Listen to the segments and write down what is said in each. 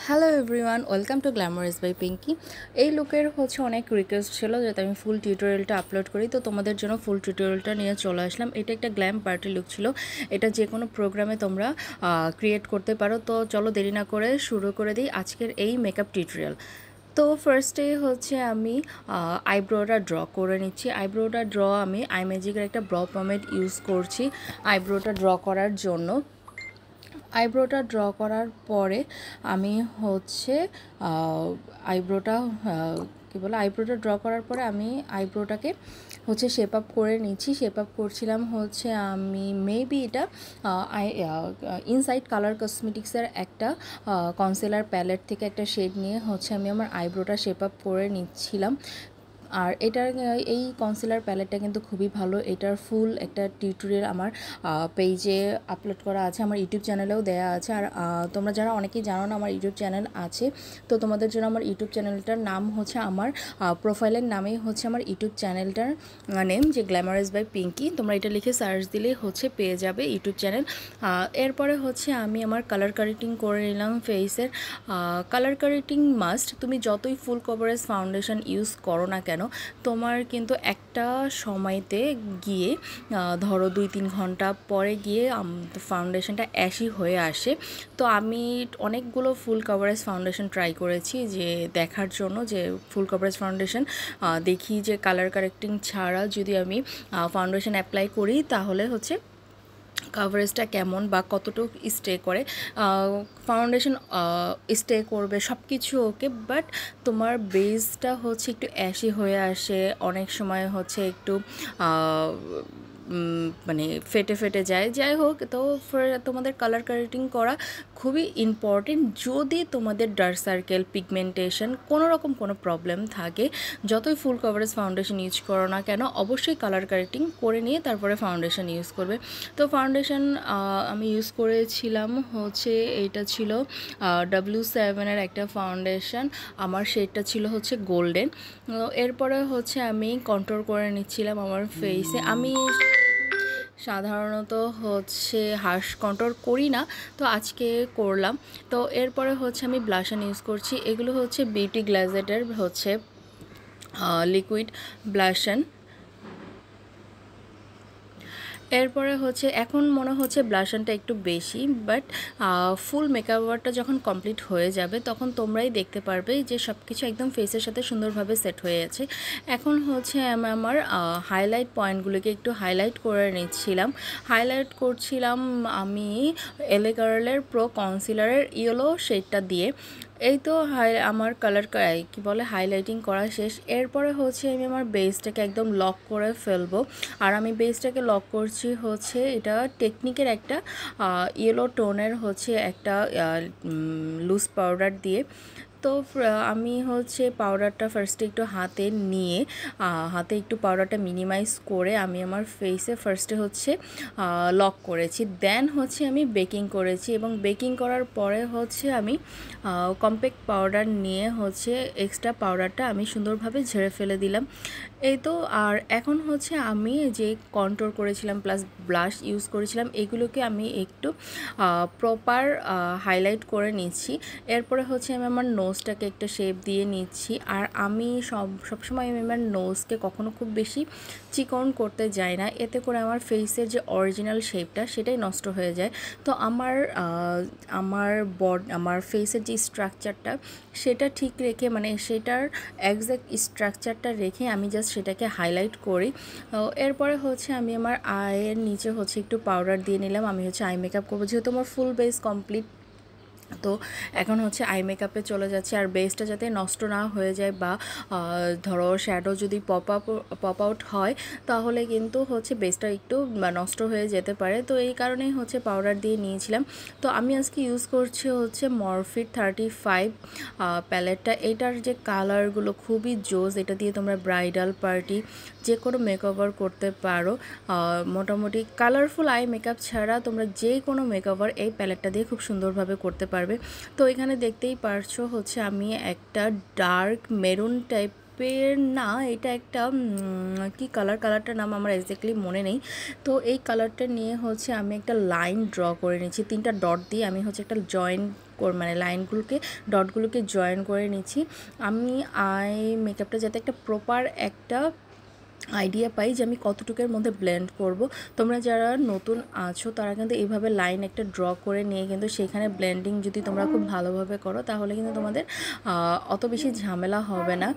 Hello everyone, welcome to glamorous by Pinky. এই লুকের অনেক রিকোয়েস্ট ছিল যাতে আমি ফুল টিউটোরিয়ালটা আপলোড করি, তো তোমাদের জন্য ফুল টিউটোরিয়ালটা নিয়ে চলে আসলাম। এটা একটা গ্ল্যাম পার্টি লুক ছিল। এটা যে কোনো প্রোগ্রামে তোমরা ক্রিয়েট করতে পারো। তো চলো দেরি না করে শুরু করে দিই আজকের এই মেকআপ টিউটোরিয়াল। তো ফার্স্টে আমি আইব্রোটা ড্র করে নিচ্ছি। আইব্রোটা ড্র আমি আইম্যাজিকের একটা ব্র পমেড ইউজ করছি আইব্রোটা ড্র করার জন্য। আইব্রোটা ড্র করার পরে আমি আইব্রোটা আইব্রোটা ড্র করার পরে আমি আইব্রোটাকে শেপ আপ করে নিচ্ছি। শেপ আপ করছিলাম আমি মেবি এটা ইনসাইড কালার কসমেটিক্সের একটা কনসিলার প্যালেট থেকে একটা শেড নিয়ে আমি আমার আইব্রোটা শেপ আপ করে নিচ্ছিলাম। আর এটার এই কনসিলার প্যালেটটা কিন্তু খুবই ভালো। এটার ফুল একটা টিউটোরিয়াল আমার পেজে আপলোড করা আছে, আমার ইউটিউব চ্যানেলেও দেয়া আছে। আর তোমরা যারা অনেকেই জানো না আমার ইউটিউব চ্যানেল আছে, তো তোমাদের জন্য আমার ইউটিউব চ্যানেলটার নাম আমার প্রোফাইলের নামেই আমার ইউটিউব চ্যানেলটার নেম, যে গ্ল্যামারাস বাই পিঙ্কি। তোমরা এটা লিখে সার্চ দিলেই পেয়ে যাবে ইউটিউব চ্যানেল। এরপরে আমি আমার কালার কারেক্টিং করে নিলাম ফেসের। কালার কারেক্টিং মাস্ট, তুমি যতই ফুল কভারেজ ফাউন্ডেশন ইউজ করো না কেন তোমার কিন্তু একটা সময়তে গিয়ে ধরো 2-3 ঘন্টা পরে গিয়ে ফাউন্ডেশনটা অ্যাশি হয়ে আসে। তো আমি অনেকগুলো ফুল কভারেজ ফাউন্ডেশন ট্রাই করেছি যে দেখার জন্য যে ফুল কভারেজ ফাউন্ডেশন দেখি যে কালার কারেক্টিং ছাড়া যদি আমি ফাউন্ডেশন অ্যাপ্লাই করি তাহলে কাভারেজটা কেমন বা কতটুকু স্টে করে। ফাউন্ডেশন স্টে করবে সব কিছু ওকে, বাট তোমার বেসটা একটু অ্যাশি হয়ে আসে, অনেক সময় একটু মানে ফেটে ফেটে যায়। যাই হোক, তো তোমাদের কালার কারেক্টিং করা খুবই ইম্পর্টেন্ট। যদি তোমাদের ডার্ক সার্কেল, পিগমেন্টেশন কোনো প্রবলেম থাকে, যতই ফুল কভারেজ ফাউন্ডেশন ইউজ করো না কেন অবশ্যই কালার কারেক্টিং করে নিয়ে তারপরে ফাউন্ডেশন ইউজ করবে। তো ফাউন্ডেশন আমি ইউজ করেছিলাম এইটা ছিল W7-এর একটা ফাউন্ডেশন। আমার শেডটা ছিল গোল্ডেন। এরপরে আমি কন্ট্রোল করে নিচ্ছিলাম আমার ফেসে। আমি সাধারণত হার্শ কন্ট্রোল করি না, তো আজকে করলাম। তো এরপরে আমি ব্লাশন ইউজ করছি। এগুলো বিউটি গ্লাজেটের লিকুইড ব্লাশন। এরপরে এখন মনে ব্লাশনটা একটু বেশি, বাট ফুল মেকআপ ওয়ার্কটা যখন কমপ্লিট হয়ে যাবে তখন তোমরাই দেখতে পারবে যে সব কিছু একদম ফেসের সাথে সুন্দরভাবে সেট হয়ে আছে। এখন আমি আমার হাইলাইট পয়েন্টগুলোকে একটু হাইলাইট করে নিচ্ছিলাম। হাইলাইট করছিলাম আমি এলএ গার্লের প্রো কনসিলারের ইয়েলো শেডটা দিয়ে। এই তো আমার কালার হাইলাইটিং করা শেষ। এরপরে আমি আমার বেসটাকে একদম লক করে ফেলবো। আর আমি বেসটাকে লক করছি এটা টেকনিকের একটা ইয়েলো টোনের একটা লুজ পাউডার দিয়ে। তো আমি পাউডারটা ফার্স্টে একটু হাতে নিয়ে হাতে একটু পাউডারটা মিনিমাইজ করে আমি আমার ফেসে ফার্স্টে লক করেছি। দেন আমি বেকিং করেছি, এবং বেকিং করার পরে আমি কম্প্যাক্ট পাউডার নিয়ে এক্সট্রা পাউডারটা আমি সুন্দরভাবে ঝেড়ে ফেলে দিলাম। এই তো। আর এখন আমি যে কন্ট্রোল করেছিলাম প্লাস ব্লাশ ইউজ করেছিলাম এগুলোকে আমি একটু প্রপার হাইলাইট করে নিচ্ছি। এরপরে আমি আমার নোজটাকে একটা শেপ দিয়ে নিচ্ছি। আর আমি সবসময় আমি আমার নোজকে কখনো খুব বেশি চিকন করতে যাই না, এতে করে আমার ফেসের যে অরিজিনাল শেপটা সেটাই নষ্ট হয়ে যায়। তো আমার ফেসের যে স্ট্রাকচারটা সেটা ঠিক রেখে, মানে সেটার এক্স্যাক্ট স্ট্রাকচারটা রেখে আমি জাস্ট সেটাকে হাইলাইট করি। এরপরে আমি আমার আইয়ের নিচে একটু পাউডার দিয়ে নিলাম। আমি আই মেকআপ করবো, যেহেতু আমার ফুল বেস কমপ্লিট। তো এখন আই মেকআপে চলে যাচ্ছে। আর বেসটা যাতে নষ্ট না হয়ে যায় বা ধরো শ্যাডো যদি পপ আউট হয় তাহলে কিন্তু বেসটা একটু নষ্ট হয়ে যেতে পারে। তো এই কারণেই পাউডার দিয়ে নিয়েছিলাম। তো আমি আজকে ইউজ করছি মরফিট 35 প্যালেটটা। এটার যে কালারগুলো খুবই জোস, এটা দিয়ে তোমরা ব্রাইডাল পার্টি যে কোনো মেকওভার করতে পারো। মোটামুটি কালারফুল আই মেকআপ ছাড়া তোমরা যে কোনো মেকওভার এই প্যালেটটা দিয়ে খুব সুন্দরভাবে করতে পারবে। তো এখানে দেখতেই পারছো আমি একটা ডার্ক মেরুন টাইপের, না এটা একটা কি কালারটার নাম আমার এক্স্যাক্টলি মনে নেই। তো এই কালারটা নিয়ে আমি একটা লাইন ড্র করে নিচ্ছি 3টা ডট দিয়ে। আমি একটা জয়েন্ট মানে লাইনগুলোকে ডটগুলোকে জয়েন করে নিচ্ছি। আমি আই মেকআপটা যাতে একটা প্রপার একটা আইডিয়া পাই যে আমি কতটুকুর মধ্যে ব্লেন্ড করব। তোমরা যারা নতুন আছো তারা কিন্তু এইভাবে লাইন একটা ড্র করে নিয়ে কিন্তু সেখানে ব্লেন্ডিং যদি তোমরা খুব ভালোভাবে করো তাহলে কিন্তু তোমাদের অত বেশি ঝামেলা হবে না।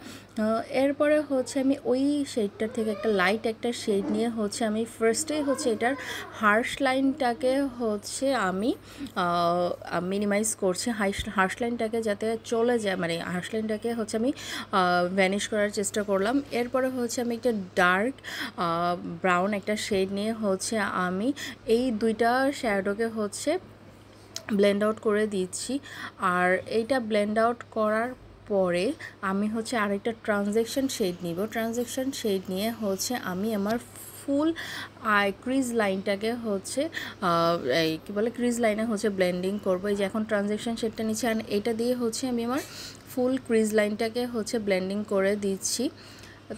এরপরে হচ্ছে আমি ওই শেডটার থেকে একটা লাইট একটা শেড নিয়ে হচ্ছে আমি ফার্স্টেই হচ্ছে এটার হার্শ লাইনটাকে হচ্ছে আমি মিনিমাইজ করছি, হার্শ লাইনটাকে যাতে চলে যায়, মানে হার্শ লাইনটাকে হচ্ছে আমি ভ্যানিশ করার চেষ্টা করলাম। এরপরে হচ্ছে আমি একটা ডার্ক ব্রাউন একটা শেড নিয়ে হচ্ছে আমি এই দুইটা শ্যাডোকে হচ্ছে ব্লেন্ড আউট করে দিচ্ছি। আর এইটা ব্লেন্ড আউট করার পরে আমি হচ্ছে আরেকটা ট্রানজ্যাকশন শেড নিব। ট্রানজ্যাকশন শেড নিয়ে হচ্ছে আমি আমার ফুল আই ক্রিজ লাইনটাকে হচ্ছে এই কী বলে ক্রিজ লাইনে হচ্ছে ব্লেন্ডিং করবো। এই যে এখন ট্রানজ্যাকশন শেডটা নিচ্ছি আর এটা দিয়ে হচ্ছে আমি আমার ফুল ক্রিজ লাইনটাকে হচ্ছে ব্লেন্ডিং করে দিচ্ছি।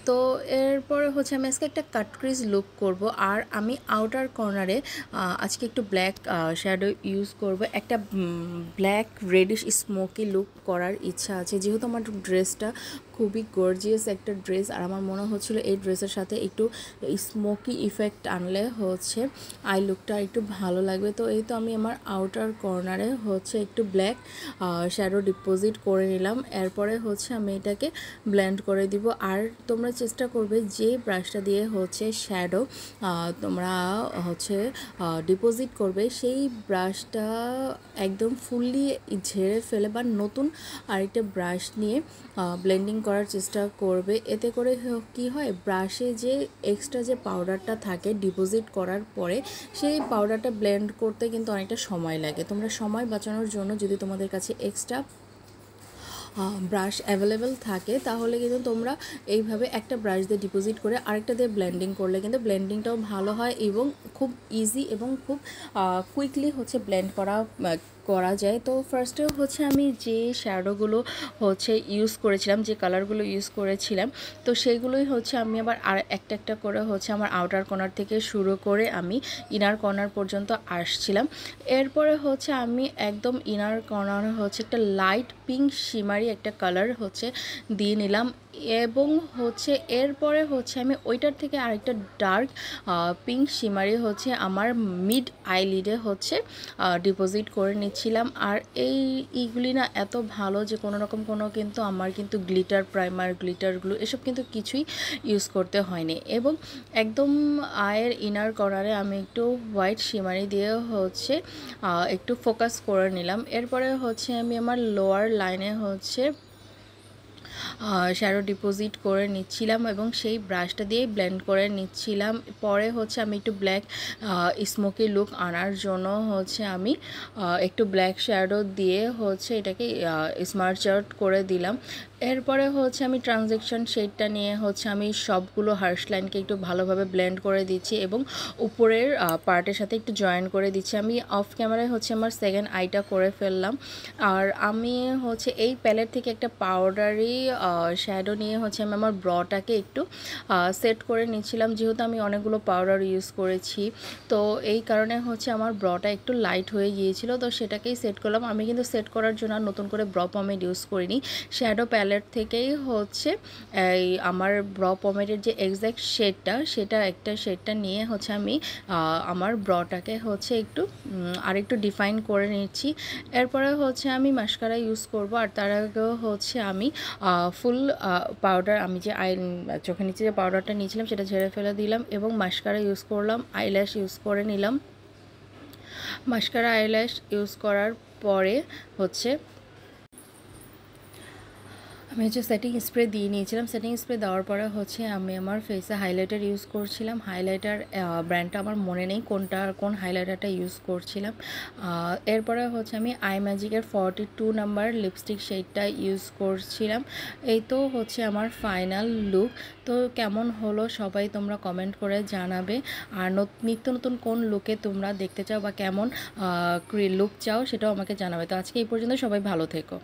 তো এরপরে হচ্ছে আমি আজকে একটা কাট ক্রিজ লুক করব। আর আমি আউটার কর্নারে আজকে একটু ব্ল্যাক শ্যাডো ইউজ করব। একটা ব্ল্যাক রেডিশ স্মোকি লুক করার ইচ্ছা আছে, যেহেতু আমার ড্রেসটা খুবই গর্জিয়াস একটা ড্রেস আর আমার মনে হচ্ছিল এই ড্রেসের সাথে একটু স্মোকি ইফেক্ট আনলে হচ্ছে আই লুকটা একটু ভালো লাগবে। তো এই তো আমি আমার আউটার কর্নারে হচ্ছে একটু ব্ল্যাক শ্যাডো ডিপোজিট করে নিলাম। এরপরে হচ্ছে আমি এটাকে ব্লেন্ড করে দিব। আর তোমরা চেষ্টা করবে যে ব্রাশটা দিয়ে হচ্ছে শ্যাডো তোমরা হচ্ছে ডিপোজিট করবে সেই ব্রাশটা একদম ফুললি ঝেড়ে ফেলে বা নতুন আরেকটা ব্রাশ নিয়ে ব্লেন্ডিং করার চেষ্টা করবে। এতে করে কি হয়, ব্রাশে যে এক্সট্রা যে পাউডারটা থাকে ডিপোজিট করার পরে সেই পাউডারটা ব্লেন্ড করতে কিন্তু অনেকটা সময় লাগে। তোমরা সময় বাঁচানোর জন্য যদি তোমাদের কাছে এক্সট্রা ব্রাশ অ্যাভেলেবেল থাকে তাহলে কিন্তু তোমরা এইভাবে একটা ব্রাশ দিয়ে ডিপোজিট করে আরেকটা দিয়ে ব্লেন্ডিং করলে কিন্তু ব্লেন্ডিংটাও ভালো হয় এবং খুব ইজি এবং খুব কুইকলি হচ্ছে ব্লেন্ড করা যায়। তো ফার্স্টে হচ্ছে আমি যে শ্যাডোগুলো হচ্ছে ইউজ করেছিলাম, যে কালারগুলো ইউজ করেছিলাম, তো সেইগুলোই হচ্ছে আমি আবার আর একটা একটা করে হচ্ছে আমার আউটার কর্নার থেকে শুরু করে আমি ইনার কর্নার পর্যন্ত আসছিলাম। এরপরে হচ্ছে আমি একদম ইনার কর্নারে হচ্ছে একটা লাইট পিঙ্ক শিমারি একটা কালার হচ্ছে দিয়ে নিলাম এবং হচ্ছে এরপরে হচ্ছে আমি ওইটার থেকে আরেকটা ডার্ক পিঙ্ক শিমারি হচ্ছে আমার মিড আইলিডে হচ্ছে ডিপোজিট করে নিচ্ছিলাম। আর এইগুলি না এত ভালো যে কোনো রকম কিন্তু আমার কিন্তু গ্লিটার প্রাইমার, গ্লিটার গ্লু এসব কিন্তু কিছুই ইউজ করতে হয়নি। এবং একদম আয়ের ইনার কর্নারে আমি একটু হোয়াইট শিমারি দিয়ে হচ্ছে একটু ফোকাস করে নিলাম। এরপরে হচ্ছে আমি আমার লোয়ার লাইনে হচ্ছে শ্যাডো ডিপোজিট করে নিচ্ছিলাম এবং সেই ব্রাশটা দিয়ে ব্লেন্ড করে নিচ্ছিলাম। পরে হচ্ছে আমি একটু ব্ল্যাক স্মোকি লুক আনার জন্য হচ্ছে আমি একটু ব্ল্যাক শ্যাডো দিয়ে হচ্ছে এটাকে স্মার্চ আউট করে দিলাম। এরপরে হচ্ছে আমি ট্রানজ্যাকশন শেডটা নিয়ে হচ্ছে আমি সবগুলো হার্শ লাইনকে একটু ভালোভাবে ব্লেন্ড করে দিচ্ছি এবং উপরের পার্টের সাথে একটু জয়েন করে দিচ্ছি। আমি অফ ক্যামেরায় হচ্ছে আমার সেকেন্ড আইটা করে ফেললাম। আর আমি হচ্ছে এই প্যালেট থেকে একটা পাউডারি শ্যাডো নিয়ে হচ্ছে আমি আমার ব্রটাকে একটু সেট করে নিচ্ছিলাম, যেহেতু আমি অনেকগুলো পাউডার ইউজ করেছি তো এই কারণে হচ্ছে আমার ব্রটা একটু লাইট হয়ে গিয়েছিল, তো সেটাকেই সেট করলাম। আমি কিন্তু সেট করার জন্য নতুন করে ব্র পমেড ইউজ করিনি, শ্যাডো প্যালেট থেকেই হচ্ছে এই আমার ব্র পমেডের যে এক্স্যাক্ট শেডটা নিয়ে হচ্ছে আমি আমার ব্রটাকে হচ্ছে একটু আরেকটু ডিফাইন করে নিচ্ছি। এরপরে হচ্ছে আমি মাস্কারা ইউজ করব। আর তার আগেও হচ্ছে আমি ফুল পাউডার, আমি যে চোখের নিচে যে পাউডারটা নিয়েছিলাম সেটা ঝেড়ে ফেলে দিলাম এবং মাস্কারা ইউজ করলাম, আইল্যাশ ইউজ করে নিলাম। মাস্কারা আইল্যাশ ইউজ করার পরে হচ্ছে আমি হচ্ছে সেটিং স্প্রে দিয়ে নিয়েছিলাম। সেটিং স্প্রে দেওয়ার পরে হচ্ছে আমি আমার ফেসে হাইলাইটার ইউজ করছিলাম। হাইলাইটার ব্র্যান্ডটা আমার মনে নেই কোন হাইলাইটারটা ইউজ করছিলাম। এরপরে হচ্ছে আমি আই ম্যাজিকের 42 নাম্বার লিপস্টিক শেডটা ইউজ করছিলাম। এই তো হচ্ছে আমার ফাইনাল লুক। তো কেমন হলো সবাই তোমরা কমেন্ট করে জানাবে। আর নিত্য নতুন কোন লুকে তোমরা দেখতে চাও বা কেমন লুক চাও সেটাও আমাকে জানাবে। তো আজকে এই পর্যন্ত, সবাই ভালো থেকো।